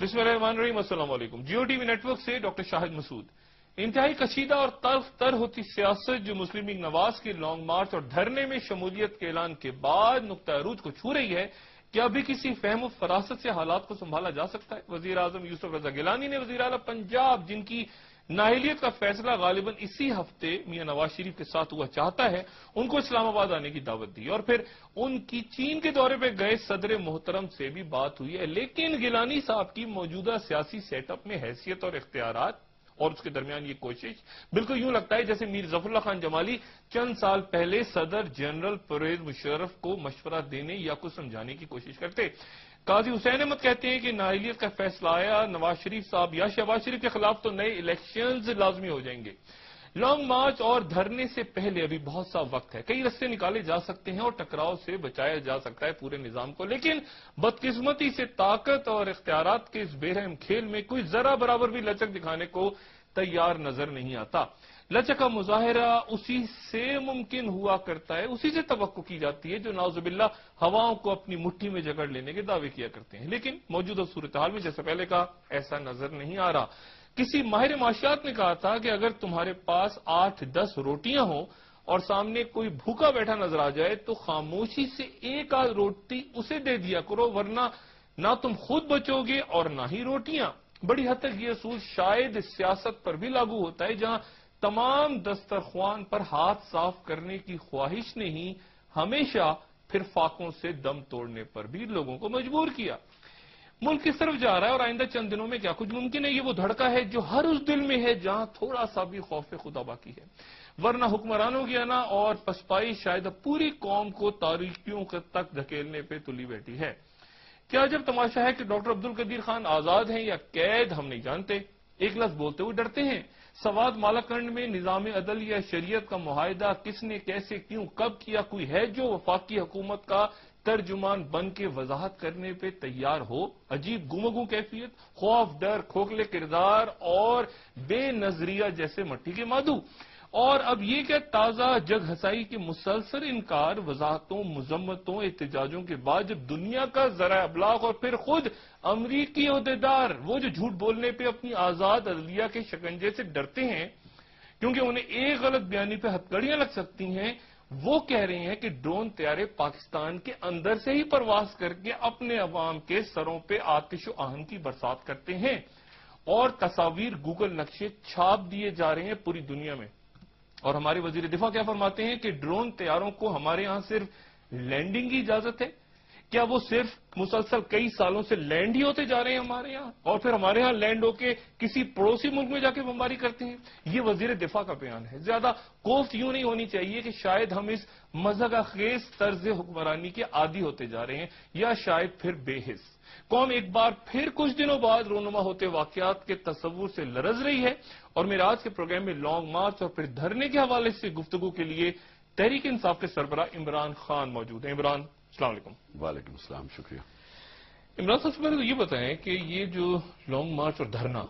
بسم اللہ الرحمن الرحیم، السلام علیکم۔ Geo TV network سے ڈاکٹر شاہد مسعود۔ انتہائی کشیدہ اور تلخ تر ہوتی سیاست جو مسلم لیگ نواز کی لانگ مارچ اور دھرنے میں شمولیت کے اعلان کے بعد نقطہ عروج کو چھو رہی ہے، کیا ابھی کسی فہم و فراست سے حالات کو سنبھالا جا سکتا ہے؟ وزیر اعظم یوسف رضا گیلانی نے وزیر اعلیٰ پنجاب، جن کی نااہلیت کا فیصلہ غالباً اسی ہفتے میاں نواز شریف کے ساتھ ہوا چاہتا ہے، ان کو اسلام آباد آنے کی دعوت دی اور پھر ان کی چین کے دورے پہ گئے صدر محترم سے بھی بات ہوئی ہے، لیکن گیلانی صاحب کی موجودہ سیاسی سیٹ اپ میں حیثیت اور اختیارات اور اس کے درمیان یہ کوشش بالکل یوں لگتا ہے جیسے میر ظفر اللہ خان جمالی چند سال پہلے صدر جنرل پرویز مشرف کو مشورہ دینے یا کچھ سمجھانے کی کوشش کرتے۔ قاضی حسین احمد کہتے ہیں کہ نااہلیت کا فیصلہ آیا، نواز شریف صاحب یا شہباز شریف کے خلاف تو نئے الیکشنز لازمی ہو جائیں گے۔ لانگ مارچ اور دھرنے سے پہلے ابھی بہت سا وقت ہے، کئی رستے نکالے جا سکتے ہیں اور ٹکراؤ سے بچایا جا سکتا ہے پورے نظام کو، لیکن بدقسمتی سے طاقت اور اختیارات کے اس بے رحم کھیل میں کوئی ذرا برابر بھی لچک دکھانے کو تیار نظر نہیں آتا۔ لچک کا مظاہرہ اسی سے ممکن ہوا کرتا ہے، اسی سے توقع کی جاتی ہے جو نعوذ باللہ ہواؤں کو اپنی مٹھی میں جکڑ لینے کے دعوے کیا کرتے ہیں، لیکن موجودہ صورتحال میں جیسے پہلے کہا ایسا نظر نہیں آ رہا۔ کسی ماہر معاشیات نے کہا تھا کہ اگر تمہارے پاس 8-10 روٹیاں ہوں اور سامنے کوئی بھوکا بیٹھا نظر آ جائے تو خاموشی سے ایک آدھ روٹی اسے دے دیا کرو، ورنہ نہ تم خود بچو گے اور نہ ہی روٹیاں۔ بڑی حد تک یہ اصول شاید سیاست پر بھی لاگو ہوتا ہے، جہاں تمام دسترخوان پر ہاتھ صاف کرنے کی خواہش نے ہی ہمیشہ پھر فاقوں سے دم توڑنے پر بھی لوگوں کو مجبور کیا۔ ملک کس طرف جا رہا ہے اور آئندہ چند دنوں میں کیا کچھ ممکن ہے، یہ وہ دھڑکا ہے جو ہر اس دل میں ہے جہاں تھوڑا سا بھی خوف خدا باقی ہے، ورنہ حکمرانوں کی انا اور پسپائی شاید پوری قوم کو تاریکیوں تک دھکیلنے پہ تلی بیٹھی ہے۔ کیا جب تماشا ہے کہ ڈاکٹر عبدالقدیر خان آزاد ہیں یا قید، ہم نہیں جانتے، ایک لفظ بولتے ہوئے ڈرتے ہیں۔ سوات مالاکنڈ میں نظام عدل یا شریعت کا معاہدہ کس نے کیسے کیوں کب کیا، کوئی ہے جو وفاقی حکومت کا ترجمان بن کے وضاحت کرنے پہ تیار ہو؟ عجیب گمگو کیفیت، خوف، ڈر، کھوکھلے کردار اور بے نظریہ جیسے مٹی کے مادو، اور اب یہ کہ تازہ جگ ہسائی کے مسلسل انکار، وضاحتوں، مذمتوں، احتجاجوں کے بعد جب دنیا کا ذرائع ابلاغ اور پھر خود امریکی عہدیدار وہ جو جھوٹ بولنے پہ اپنی آزاد عدلیہ کے شکنجے سے ڈرتے ہیں کیونکہ انہیں ایک غلط بیانی پہ ہتھکڑیاں لگ سکتی ہیں، وہ کہہ رہے ہیں کہ ڈرون طیارے پاکستان کے اندر سے ہی پرواز کر کے اپنے عوام کے سروں پہ آتش و آہن کی برسات کرتے ہیں، اور تصاویر گوگل نقشے چھاپ دیے جا رہے ہیں پوری دنیا میں۔ اور ہمارے وزیر دفاع کیا فرماتے ہیں کہ ڈرون طیاروں کو ہمارے ہاں صرف لینڈنگ کی اجازت ہے؟ کیا وہ صرف مسلسل کئی سالوں سے لینڈ ہی ہوتے جا رہے ہیں ہمارے ہاں، اور پھر ہمارے ہاں لینڈ ہو کے کسی پڑوسی ملک میں جا کے بمباری کرتے ہیں؟ یہ وزیر دفاع کا بیان ہے۔ زیادہ کوفت یوں نہیں ہونی چاہیے کہ شاید ہم اس مذہب خیز طرز حکمرانی کے عادی ہوتے جا رہے ہیں، یا شاید پھر بے حس قوم ایک بار پھر کچھ دنوں بعد رونما ہوتے واقعات کے تصور سے لرز رہی ہے۔ اور میرے آج کے پروگرام میں لانگ مارچ اور پھر دھرنے کے حوالے سے گفتگو کے لیے تحریک انصاف کے سربراہ عمران خان موجود ہیں۔ عمران، السلام علیکم۔ وعلیکم السلام، شکریہ۔ عمران صاحب سے پہلے تو یہ بتائیں کہ یہ جو لانگ مارچ اور دھرنا،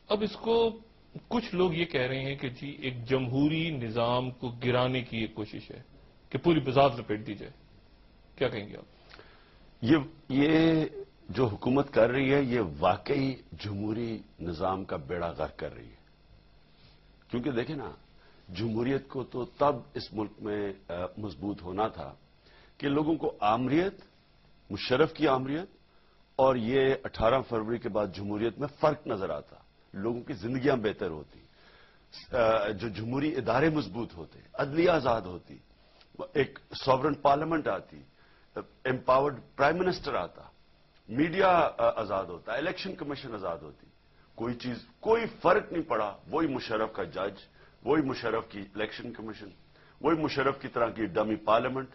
اب اس کو کچھ لوگ یہ کہہ رہے ہیں کہ جی ایک جمہوری نظام کو گرانے کی ایک کوشش ہے کہ پوری بذات لپیٹ دی جائے، کیا کہیں گے آپ؟ یہ جو حکومت کر رہی ہے یہ واقعی جمہوری نظام کا بیڑا غرق کر رہی ہے، کیونکہ دیکھیں نا، جمہوریت کو تو تب اس ملک میں مضبوط ہونا تھا کہ لوگوں کو آمریت، مشرف کی آمریت اور یہ 18 فروری کے بعد جمہوریت میں فرق نظر آتا، لوگوں کی زندگیاں بہتر ہوتی، جو جمہوری ادارے مضبوط ہوتے، عدلیہ آزاد ہوتی، ایک سوورن پارلیمنٹ آتی، امپاورڈ پرائم منسٹر آتا، میڈیا آزاد ہوتا، الیکشن کمیشن آزاد ہوتی، کوئی فرق نہیں پڑا، وہی مشرف کا جج، وہی مشرف کی الیکشن کمیشن، وہی مشرف کی طرح کی ڈمی پارلیمنٹ،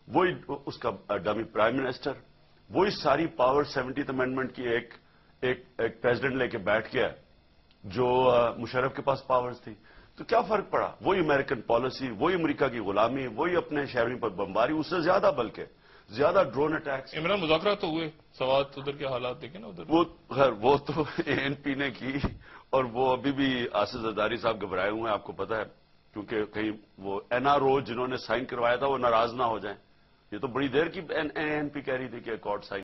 وہی اس کا ڈمی پرائم منسٹر، وہی ساری پاور 70th امینڈمنٹ کی ایک پریزیڈنٹ لے کے بیٹھ گیا جو مشرف کے پاس پاورز تھی۔ تو کیا فرق پڑا؟ وہی امریکن پالیسی، وہی امریکہ کی غلامی، وہی اپنے شہریوں پر بمباری، اس سے زیادہ بلکہ زیادہ ڈرون اٹیکس۔ عمران، مذاکرات تو ہوئے، سوات ادھر کے حالات دیکھیں نا ادھر، وہ تو ANP نے کی، اور وہ ابھی بھی آصف زرداری صاحب گھبرائے ہوئے ہیں، آپ کو پتا ہے، کیونکہ کہیں وہ NRO جنہوں نے سائن کروایا تھا وہ ناراض نہ ہو جائیں۔ یہ تو بڑی دیر کی ANP کہہ رہی تھی کہ اکارڈ سائن